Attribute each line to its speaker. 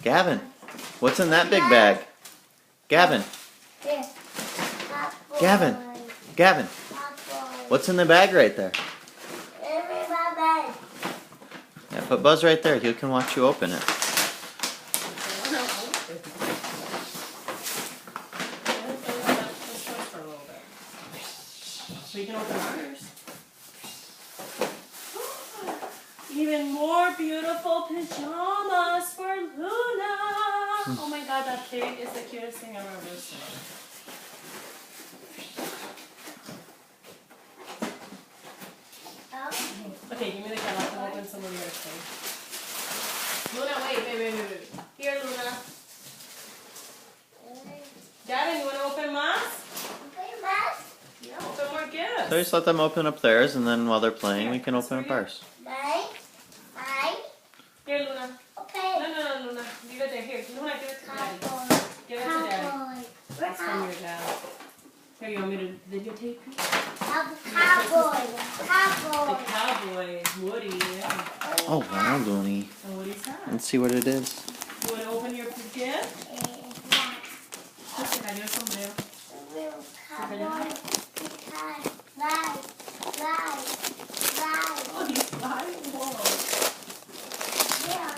Speaker 1: Gavin, what's in that big bag? Gavin,
Speaker 2: This.
Speaker 1: Gavin, Gavin, what's in the bag right there?
Speaker 2: In my bed.
Speaker 1: Yeah, put Buzz right there. He can watch you open it.
Speaker 3: So you can open ours. Even more beautiful pajamas for Luna. Oh my god, that pig is the cutest thing I've ever seen. Okay, give me the cat. I'll open some of yours first. Luna, wait. Here, Luna. Gavin, you want to open Mas? Yeah, open more gifts.
Speaker 1: So just let them open up theirs, and then while they're playing, we can open up ours.
Speaker 3: Here, Luna.
Speaker 2: Okay.
Speaker 3: No, Luna. Leave it there. Here, Luna, give it to Daddy. Give it to Daddy. That's from your dad. Here, you want me to videotape you? The cowboy, Woody. Yeah.
Speaker 1: Oh wow, Looney.
Speaker 3: And Woody's hat.
Speaker 1: Let's see what it is.
Speaker 3: You want to open your gift? Se cayó el sombrero. Oh, he's flying. Whoa.
Speaker 2: Yeah,